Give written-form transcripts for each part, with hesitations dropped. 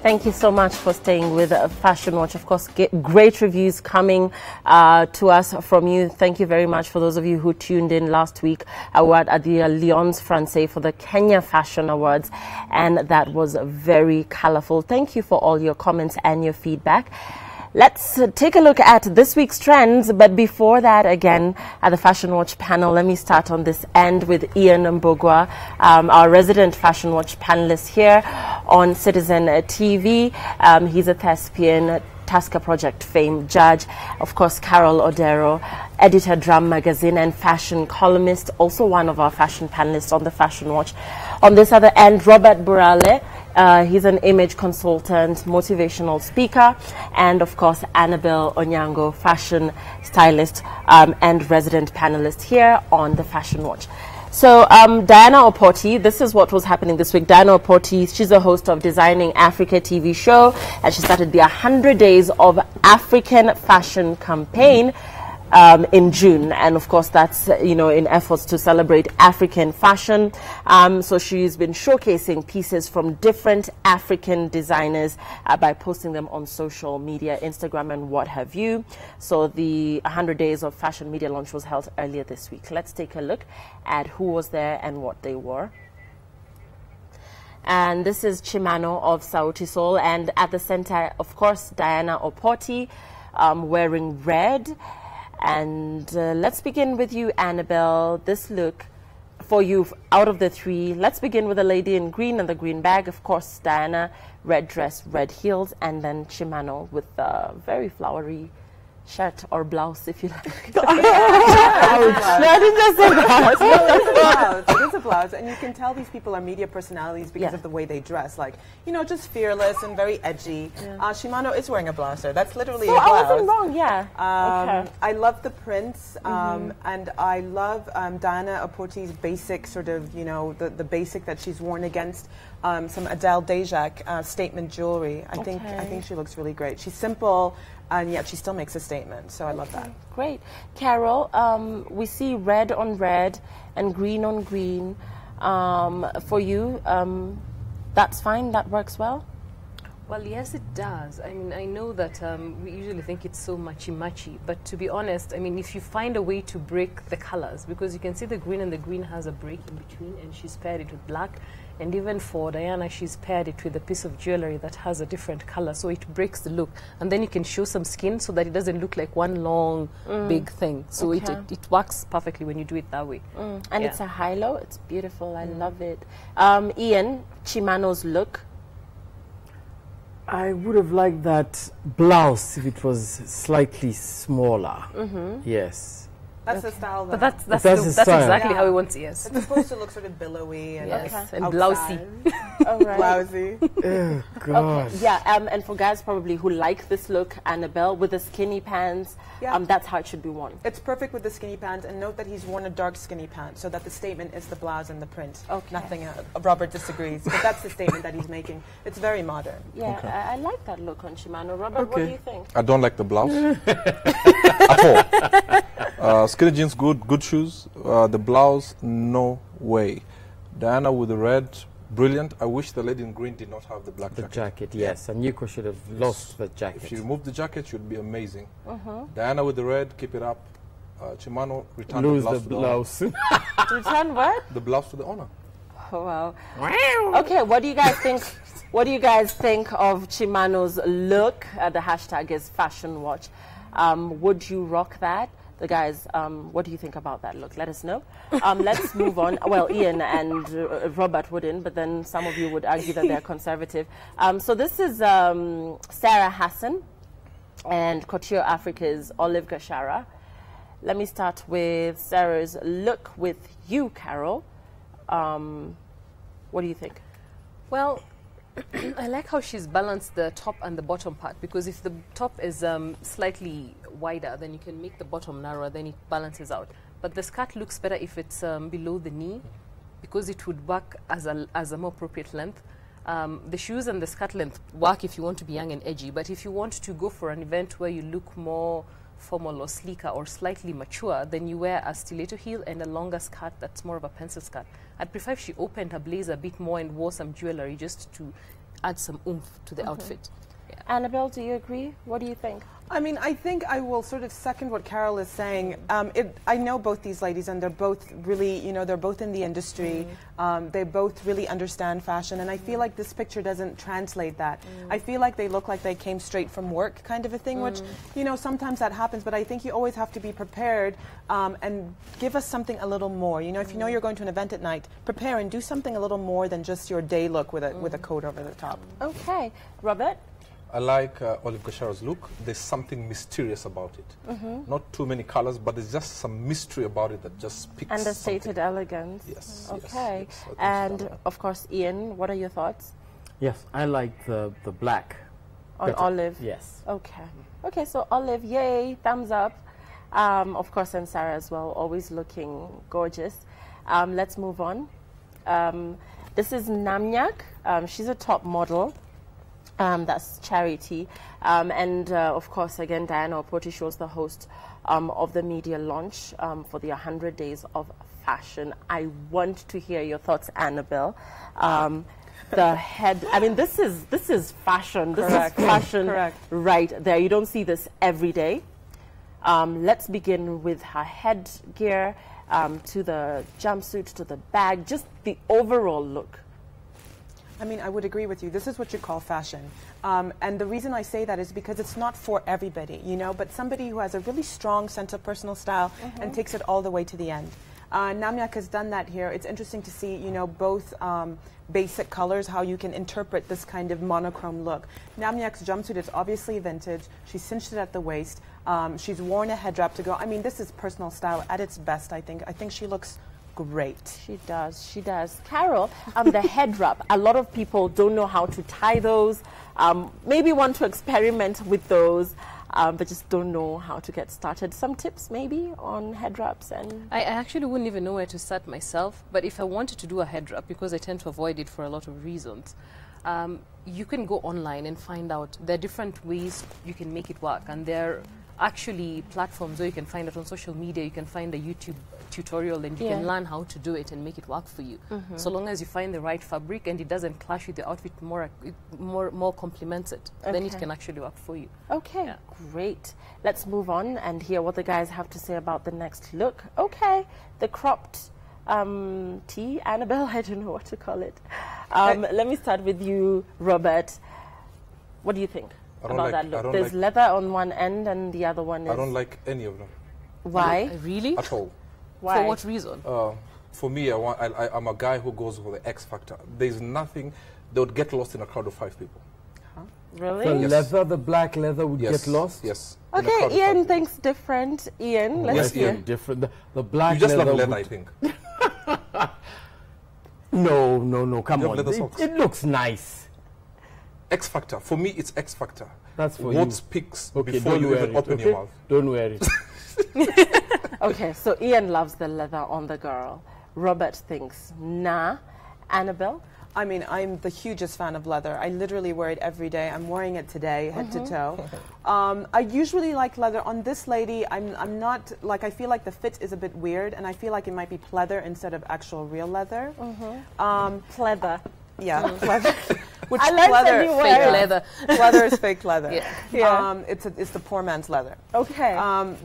Thank you so much for staying with Fashion Watch. Of course, great reviews coming to us from you. Thank you very much for those of you who tuned in last week. We were at the Alliance Francaise for the Kenya Fashion Awards, and that was very colorful. Thank you for all your comments and your feedback. Let's take a look at this week's trends, but before that, again, at the Fashion Watch panel, let me start on this end with Ian Mbogwa, our resident Fashion Watch panelist here on Citizen TV. He's a thespian, Tusker Project fame judge, of course, Carol Odero, editor, Drum Magazine, and fashion columnist, also one of our fashion panelists on the Fashion Watch. On this other end, Robert Burale. He's an image consultant, motivational speaker, and of course, Annabelle Onyango, fashion stylist and resident panelist here on the Fashion Watch. So Diana Oporti, this is what was happening this week. Diana Oporti, she's a host of Designing Africa TV show, and she started the 100 Days of African Fashion campaign in June, and of course that's in efforts to celebrate African fashion. So she's been showcasing pieces from different African designers by posting them on social media, Instagram and what have you. So the 100 Days of Fashion media launch was held earlier this week. Let's take a look at who was there and what they wore. And this is Chimano of Sauti Sol, and at the center, of course, Diana Oporti wearing red. And let's begin with you, Annabelle. This look for you, out of the three, let's begin with the lady in green and the green bag. Of course, Diana, red dress, red heels, and then Chimano with a very flowery shirt or blouse, if you like. No, I didn't just say that. No, it's a blouse. It is a blouse. And you can tell these people are media personalities because of the way they dress. Like, just fearless and very edgy. Yeah. Shimano is wearing a blouser. That's literally a blouse. I wasn't wrong, yeah. Okay. I love the prints. And I love Diana Oporti's basic sort of, the basic that she's worn against some Adele Dejak statement jewelry. I think she looks really great. She's simple, and yet she still makes a statement. So I love that. Great. Carol, we see red on red and green on green. For you, that's fine? That works well? Well, yes, it does. I mean, I know that we usually think it's so matchy-matchy, but to be honest, I mean, if you find a way to break the colors, because you can see the green and the green has a break in between, and she's paired it with black. And even for Diana, she's paired it with a piece of jewelry that has a different color, so it breaks the look. And then you can show some skin so that it doesn't look like one long, big thing. So it works perfectly when you do it that way. And it's a high-low. It's beautiful. I love it. Ian, Chimano's look. I would have liked that blouse if it was slightly smaller. Yes. That's the style. But that's exactly how we want it, yes. It's supposed to look sort of billowy and, and blousy. Blousy. Oh, God. Okay. Yeah, and for guys probably who like this look, Annabelle, with the skinny pants, that's how it should be worn. It's perfect with the skinny pants, and note that he's worn a dark skinny pant, so that the statement is the blouse and the print. Nothing, Robert disagrees, but that's the statement that he's making. It's very modern. Yeah, I like that look on Chimano. Robert, what do you think? I don't like the blouse at all. Skinny jeans, good shoes. The blouse, no way. Diana with the red, brilliant. I wish the lady in green did not have the black jacket. The jacket, yes. And Yuko should have lost the jacket. If she removed the jacket, she would be amazing. Diana with the red, keep it up. Chimano, return lose the the blouse. Return what? The blouse to the owner. Oh, wow. Okay, what do you guys think? What do you guys think of Chimano's look? The hashtag is Fashion Watch. Would you rock that? The guys, what do you think about that look? Let us know. Let's move on. Well, Ian and Robert wouldn't, but then some of you would argue that they're conservative. So this is Sarah Hassan and Couture Africa's Olive Gashara. Let me start with Sarah's look with you, Carol. What do you think? Well, I like how she's balanced the top and the bottom part, because if the top is slightly wider, then you can make the bottom narrower, then it balances out. But the skirt looks better if it's below the knee, because it would work as a more appropriate length. The shoes and the skirt length work if you want to be young and edgy, but if you want to go for an event where you look more formal or sleeker or slightly mature, then you wear a stiletto heel and a longer skirt that's more of a pencil skirt. I'd prefer if she opened her blazer a bit more and wore some jewelry just to add some oomph to the outfit. Annabelle, do you agree? What do you think? I mean, I think I will sort of second what Carol is saying. I know both these ladies, and they're both really, you know, they're both in the industry. They both really understand fashion, and I feel like this picture doesn't translate that. I feel like they look like they came straight from work, kind of a thing, which, you know, sometimes that happens, but I think you always have to be prepared and give us something a little more. You know, if you know you're going to an event at night, prepare and do something a little more than just your day look with a coat over the top. Okay. Robert? I like Olive Gashara's look. There's something mysterious about it. Not too many colors, but there's just some mystery about it that just speaks Understated something. elegance. Yes. Okay. Yes, yes, And, of course, Ian, what are your thoughts? Yes, I like the black. On better. Olive? Yes. Okay. Okay, so Olive, yay, thumbs up. Of course, and Sarah as well, always looking gorgeous. Let's move on. This is Namnyak. She's a top model. That's Charity. Of course, again, Diana Oporti, she was the host of the media launch for the 100 Days of Fashion. I want to hear your thoughts, Annabelle. The head, I mean, this is fashion. Correct. This is fashion Correct. right there. You don't see this every day. Let's begin with her headgear, to the jumpsuit, to the bag, just the overall look. I mean, I would agree with you. This is what you call fashion. And the reason I say that is because it's not for everybody, you know, but somebody who has a really strong sense of personal style and takes it all the way to the end. Namnyak has done that here. It's interesting to see, you know, both basic colors, how you can interpret this kind of monochrome look. Namnyak's jumpsuit is obviously vintage. She's cinched it at the waist. She's worn a head wrap to go. I mean, this is personal style at its best, I think. I think she looks great. She does, she does. Carol, the head wrap, a lot of people don't know how to tie those, maybe want to experiment with those, but just don't know how to get started. Some tips maybe on head wraps? And I actually wouldn't even know where to start myself, but if I wanted to do a head wrap, because I tend to avoid it for a lot of reasons, you can go online and find out there are different ways you can make it work, and there are actually platforms where you can find it on social media. You can find a YouTube tutorial and you can learn how to do it and make it work for you. So long as you find the right fabric and it doesn't clash with the outfit, more complements it, then it can actually work for you. okay, great. Let's move on and hear what the guys have to say about the next look. Okay, the cropped tee. Annabelle, I don't know what to call it. Let me start with you, Robert. What do you think about that look? There's leather on one end and the other one is... I don't like any of them. Why? Really? At all. Why? For what reason? For me, I'm a guy who goes for the X factor. There's nothing, they would get lost in a crowd of 5 people. Really? The Yes. leather, the black leather would Yes. get lost? Yes. in a crowd Okay, of Ian 5 thinks different. Ian, let's Yes, hear. Ian. Different. The black You just leather love leather, would- I think. No, come You have on. leather socks? It looks nice. X factor. For me, it's X factor. That's for What you. speaks Okay, before don't you wear even it. open Okay? your mouth. Don't wear it. Okay, so Ian loves the leather on the girl. Robert thinks, nah. Annabelle? I mean, I'm the hugest fan of leather. I literally wear it every day. I'm wearing it today, head to toe. I usually like leather. On this lady, I'm not, like, I feel like the fit is a bit weird, and I feel like it might be pleather instead of actual real leather. Pleather. Yeah, pleather. Which I like that pleather, you Fake wear it. leather. leather is fake leather. Yeah. It's the poor man's leather. Okay.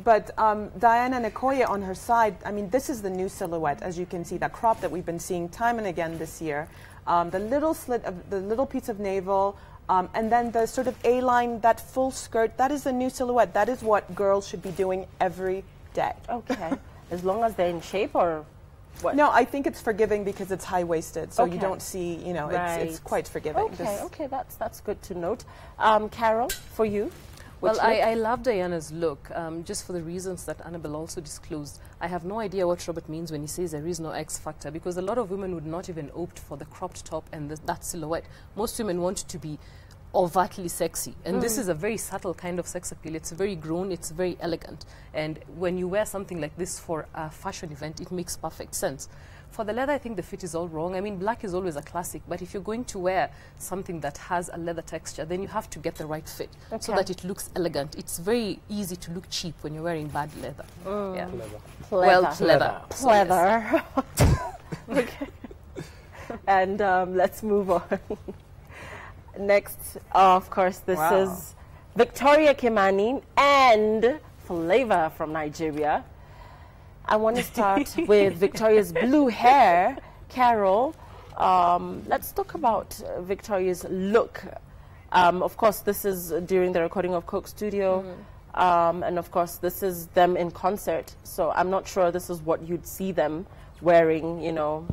But Diana Nkoye on her side, I mean, this is the new silhouette, as you can see, that crop that we've been seeing time and again this year. The little slit of the little piece of navel, and then the sort of A-line, that full skirt, that is the new silhouette. That is what girls should be doing every day. Okay. As long as they're in shape, or what? No, I think it's forgiving because it's high-waisted, so Okay. you don't see, you know, Right. it's quite forgiving. Okay, okay, that's good to note. Carol, for you? Well, Which I love Diana's look, just for the reasons that Annabelle also disclosed. I have no idea what Robert means when he says there is no X factor, because a lot of women would not even opt for the cropped top and that silhouette. Most women want to be overtly sexy, and this is a very subtle kind of sex appeal. It's very grown, it's very elegant, and when you wear something like this for a fashion event, it makes perfect sense. For the leather, I think the fit is all wrong. I mean, black is always a classic, but if you're going to wear something that has a leather texture, then you have to get the right fit so Okay. that it looks elegant. It's very easy to look cheap when you're wearing bad leather. Yeah. Pleather. Well, pleather. So, yes. Pleather. Okay. And let's move on. Next, of course, this is Victoria Kimani and Flavor from Nigeria. I want to start with Victoria's blue hair. Carol, let's talk about Victoria's look. Of course, this is during the recording of Coke Studio. And of course, this is them in concert. So I'm not sure this is what you'd see them wearing, you know,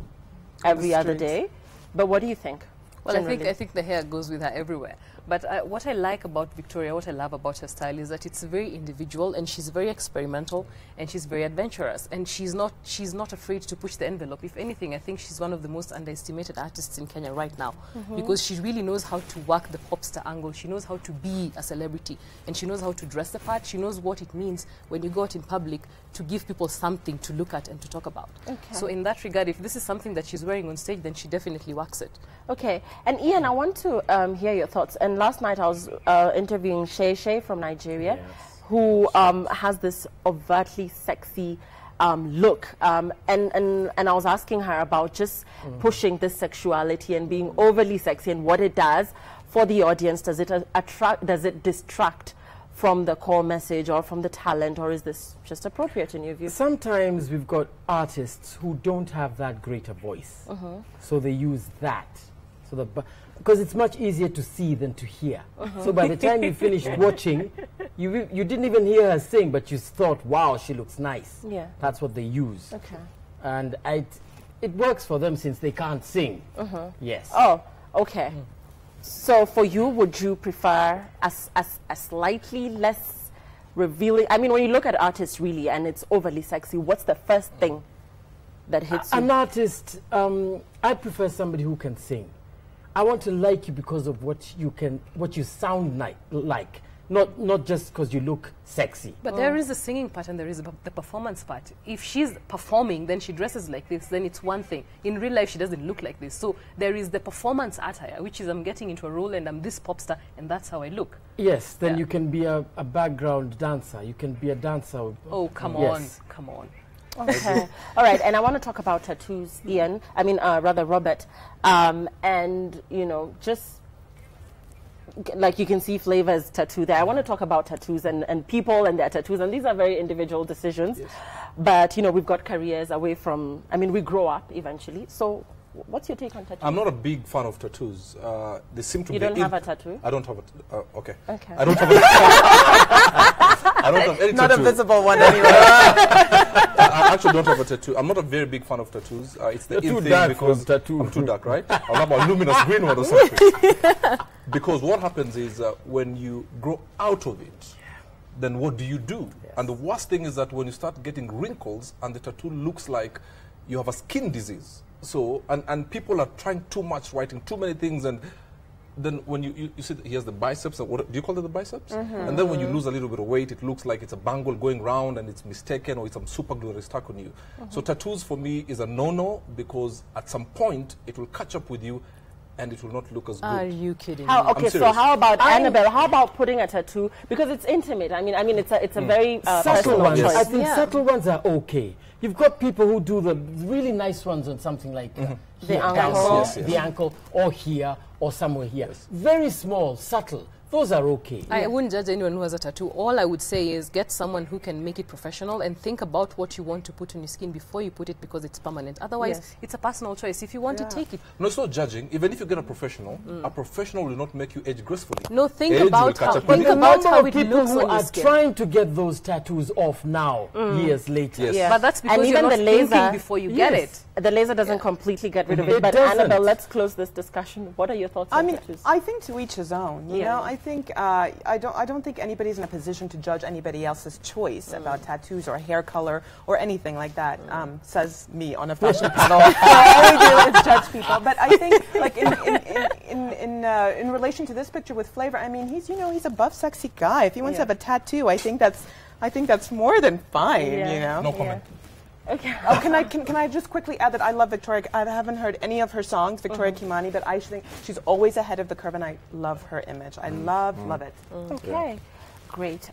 every other day. But what do you think? Well, I think the hair goes with her everywhere. But what I like about Victoria, what I love about her style is that it's very individual, and she's very experimental, and she's very adventurous, and she's not afraid to push the envelope. If anything, I think she's one of the most underestimated artists in Kenya right now, because she really knows how to work the pop star angle. She knows how to be a celebrity, and she knows how to dress the part. She knows what it means when you go out in public to give people something to look at and to talk about. So in that regard, if this is something that she's wearing on stage, then she definitely works it. Okay, and Ian, I want to hear your thoughts. And last night I was interviewing Shay from Nigeria, who has this overtly sexy look. And I was asking her about just pushing this sexuality and being overly sexy and what it does for the audience. Does it attract, does it distract from the core message or from the talent, or is this just appropriate in your view? Sometimes we've got artists who don't have that greater voice, so they use that. So because it's much easier to see than to hear. So by the time you finished watching, you didn't even hear her sing, but you thought, wow, she looks nice. Yeah. That's what they use. Okay. And it works for them since they can't sing. Yes. Oh, okay. So for you, would you prefer a slightly less revealing? I mean, when you look at artists really and it's overly sexy, what's the first thing that hits you? An artist, I prefer somebody who can sing. I want to like you because of what you sound like, not just because you look sexy. But there is the singing part and there is the performance part. If she's performing, then she dresses like this, then it's one thing. In real life, she doesn't look like this. So there is the performance attire, which is I'm getting into a role and I'm this pop star, and that's how I look. Yes, then you can be a background dancer. You can be a dancer. Oh, come on, come on. Okay. All right. And I want to talk about tattoos, Ian. I mean, rather, Robert. And, you know, just like you can see Flavor's tattoo there. I want to talk about tattoos and people and their tattoos. And these are very individual decisions. Yes. But, you know, we've got careers away from, I mean, we grow up eventually. So what's your take on tattoos? I'm not a big fan of tattoos. They seem to You be... don't have a tattoo? I don't have a... okay. Okay. I don't have a... I don't have any Not tattoo. a visible one anyway. I actually don't have a tattoo. I'm not a very big fan of tattoos. It's the You're in too thing dark because for tattoo. I'm too dark, right? I'll have a luminous green one or something. Because what happens is when you grow out of it, then what do you do? Yes. And the worst thing is that when you start getting wrinkles and the tattoo looks like you have a skin disease. So, and people are trying too much, writing too many things, and then when you see he has the biceps, or what do you call it, the biceps? And then when you lose a little bit of weight, it looks like it's a bangle going round and it's mistaken, or it's some super glue that is stuck on you. So tattoos for me is a no-no, because at some point it will catch up with you and it will not look as good. Are you kidding me? Okay, so how about Annabelle? How about putting a tattoo? Because it's intimate. I mean, it's a very personal ones. choice. I think subtle ones are okay. You've got people who do the really nice ones on something like the ankle, the ankle, or here, or somewhere here. Very small, subtle. Those are okay. I wouldn't judge anyone who has a tattoo. All I would say is get someone who can make it professional and think about what you want to put on your skin before you put it, because it's permanent. Otherwise, it's a personal choice. If you want to take it. No, it's not judging. Even if you get a professional will not make you age gracefully. No, think Age about will catch how, up with think you. about how it people looks who on your are skin. trying to get those tattoos off now, years later. Yes. Yeah. But that's because And you're even not the laser- thinking before you get it. The laser doesn't completely get rid of It it. But doesn't. Annabelle, let's close this discussion. What are your thoughts I on mean, tattoos? I think to each his own. You know, I think I don't think anybody's in a position to judge anybody else's choice about tattoos or hair color or anything like that. Says me on a fashion panel. All we do is judge people. But I think, like in relation to this picture with Flavor, I mean, he's a buff, sexy guy. If he wants to have a tattoo, I think that's more than fine. Yeah. You know. No comment. Okay. Oh, can I just quickly add that I love Victoria. I haven't heard any of her songs, Victoria Kimani, but I think she's always ahead of the curve, and I love her image. I love it. Okay, great.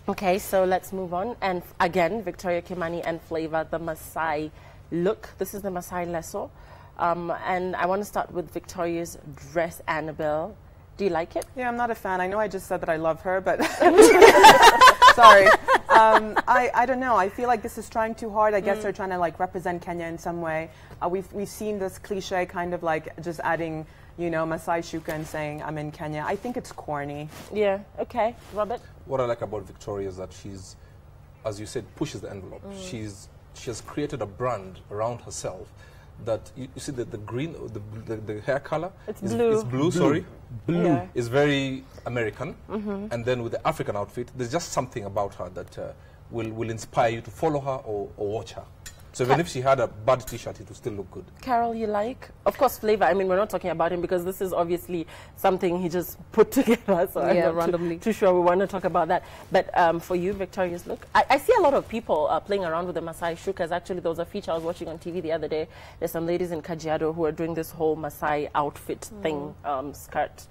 Okay, so let's move on. And again, Victoria Kimani and Flavor, the Maasai look. This is the Maasai Leso. And I want to start with Victoria's dress, Annabelle. Do you like it? Yeah, I'm not a fan. I know I just said that I love her, but sorry. I don't know. I feel like this is trying too hard. I guess they're trying to like represent Kenya in some way. We've seen this cliche kind of like just adding, you know, Masai Shuka and saying I'm in Kenya. I think it's corny. Yeah. Okay. Robert? What I like about Victoria is that she's, as you said, pushes the envelope. She has created a brand around herself that you see the green, the hair color. It's blue. It's blue. Sorry, Blue. Yeah. is very American, and then with the African outfit, there's just something about her that will inspire you to follow her or watch her. So even if she had a bad T-shirt, it would still look good. Carol, you like? Of course, Flavor. I mean, we're not talking about him because this is obviously something he just put together. So I'm not randomly. too sure we want to talk about that. But for you, Victoria's look, I see a lot of people playing around with the Masai Shukas. Actually, there was a feature I was watching on TV the other day. There's some ladies in Kajiado who are doing this whole Masai outfit thing, skirt,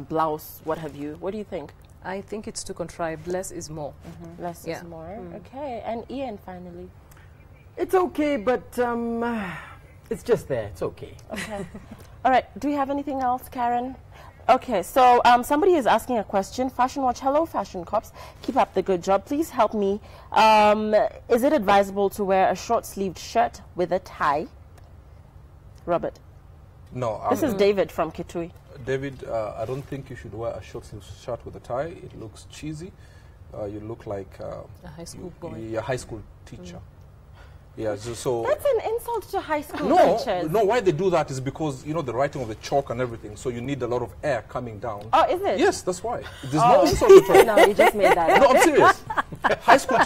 blouse, what have you. What do you think? I think it's to contrive. Less is more. Less Yeah. is more. Okay. And Ian, finally. It's okay, but it's just there. It's okay. Okay. All right. Do we have anything else, Karen? Okay. So somebody is asking a question. Fashion Watch. Hello, Fashion Cops. Keep up the good job. Please help me. Is it advisable to wear a short-sleeved shirt with a tie? Robert. No, This is David from Kitui. David. I don't think you should wear a short-sleeved shirt with a tie. It looks cheesy. You look like A high school boy. a high school teacher. Yeah, so That's an insult to high school no, teachers. no. Why they do that is because you know the writing of the chalk and everything. So you need a lot of air coming down. Oh, is it? Yes, that's why. There's no insult to try. No, you just made that up. No, I'm serious. High school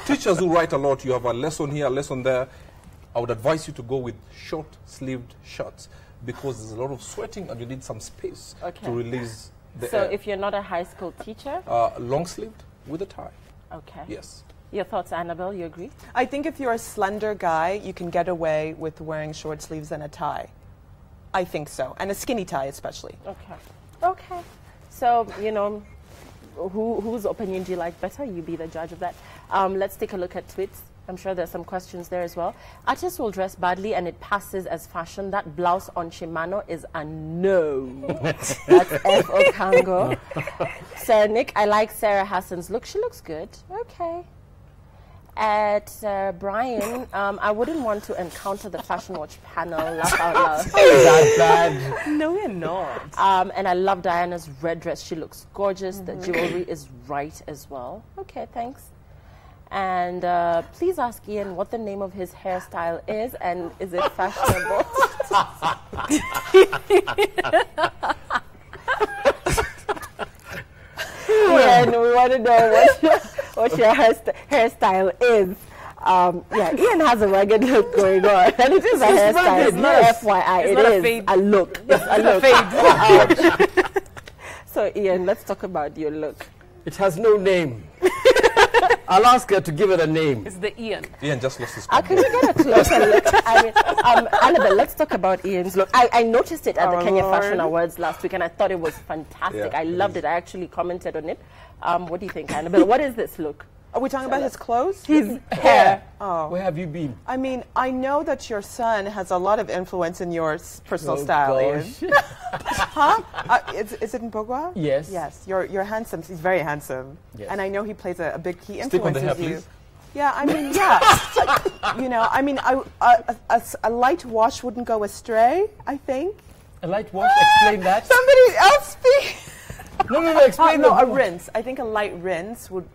teachers who write a lot. You have a lesson here, a lesson there. I would advise you to go with short-sleeved shirts because there's a lot of sweating and you need some space to release the So air. if you're not a high school teacher, Long-sleeved with a tie. okay. Yes. Your thoughts, Annabelle? You agree? I think if you're a slender guy, you can get away with wearing short sleeves and a tie. I think so. And a skinny tie especially. Okay. Okay. So, you know, whose opinion do you like better? You be the judge of that. Let's take a look at tweets. I'm sure there's some questions there as well. Artists will dress badly and it passes as fashion. That blouse on Shimano is a no. That's F. Okango. Sir Nick, I like Sarah Hassan's look. She looks good. Okay. At Brian, I wouldn't want to encounter the Fashion Watch panel. Laugh out loud. That bad. No, we're not. And I love Diana's red dress. She looks gorgeous. The jewelry is right as well. Okay, thanks. And please ask Ian what the name of his hairstyle is and is it fashionable? Ian, we want to know what your hairstyle is. Yeah, Ian has a rugged look going on. And it is a hairstyle. rugged, yes. FYI, It's it not a is fade. a look. It's a look. So, Ian, let's talk about your look. It has no name. I'll ask her to give it a name. It's the Ian. Ian just lost his Can we get a closer look? I mean, Annabelle, let's talk about Ian's look. I noticed it at the Kenya Fashion Awards last week, and I thought it was fantastic. Yeah, I it loved it. I actually commented on it. What do you think, Annabelle? What is this look? Are we talking about his clothes? His hair. Oh. Where have you been? I mean, I know that your son has a lot of influence in your personal Oh, style, Ian. gosh. Huh? Is it in Bogwa? Yes. Yes, you're handsome. He's very handsome. Yes. And I know he plays a big, he Stick on the influences hair, you. please. Yeah, I mean, yeah. You know, I mean, a light wash wouldn't go astray, I think. A light wash? Explain that. Somebody else speak. No, explain No, a that. rinse. I think a light rinse would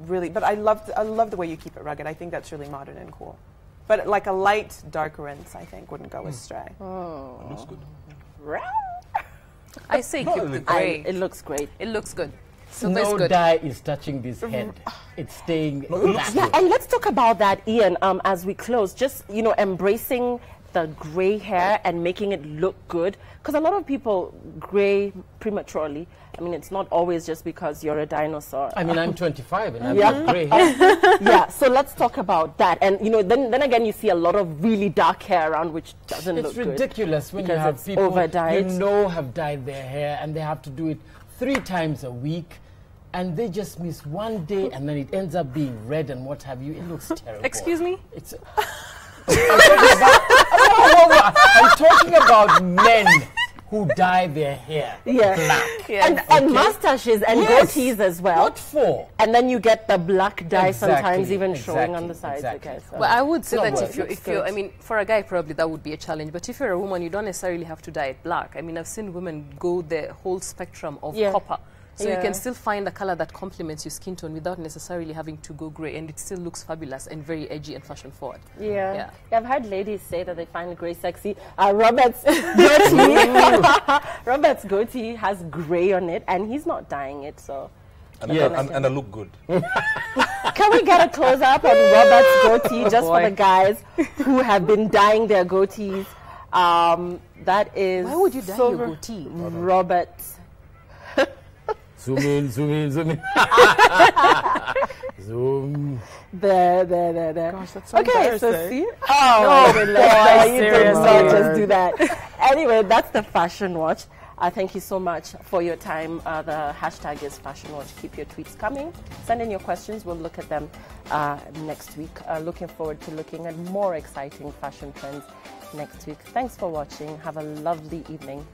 really, but I love the way you keep it rugged. I think that's really modern and cool. But like a light, dark rinse, I think, wouldn't go astray. It looks good. I say No, keep it- the grey. It looks great. It looks good. Silver is No good. dye is touching this head. It's staying. No, it looks that Yeah, good. and let's talk about that, Ian, as we close. Just, you know, embracing the gray hair and making it look good. Because a lot of people gray prematurely. I mean, it's not always just because you're a dinosaur. I mean, I'm 25 and I've Yeah. got gray hair. Yeah, so let's talk about that. And, you know, then again, you see a lot of really dark hair around, which doesn't It's look good. ridiculous when you because have it's people over-dyed. you know have dyed their hair and they have to do it 3 times a week and they just miss one day and then it ends up being red and what have you. It looks terrible. Excuse me? It's I'm talking about, whoa. I'm talking about men who dye their hair black. Yeah. And mustaches and goatees as well. What for? And then you get the black dye sometimes Exactly, even showing on the exactly, sides. exactly. Okay, so. Well, I would say Not that worth if you're, I mean, for a guy probably that would be a challenge. But if you're a woman, you don't necessarily have to dye it black. I mean, I've seen women go the whole spectrum of copper. So you can still find a color that complements your skin tone without necessarily having to go gray, and it still looks fabulous and very edgy and fashion forward. Yeah. I've heard ladies say that they find gray sexy. Robert's goatee, Robert's goatee has gray on it, and he's not dyeing it. So, And I look good. can we get a close up on Robert's goatee just for the guys who have been dyeing their goatees? That is. Why would you dye your goatee? Robert's. Zoom in, zoom in, zoom in. Zoom. There. Gosh, that's so Okay, so embarrassing. see? Oh, boy, you did seriously. not just do that. Anyway, that's the Fashion Watch. Thank you so much for your time. The hashtag is Fashion Watch. Keep your tweets coming. Send in your questions. We'll look at them next week. Looking forward to looking at more exciting fashion trends next week. Thanks for watching. Have a lovely evening.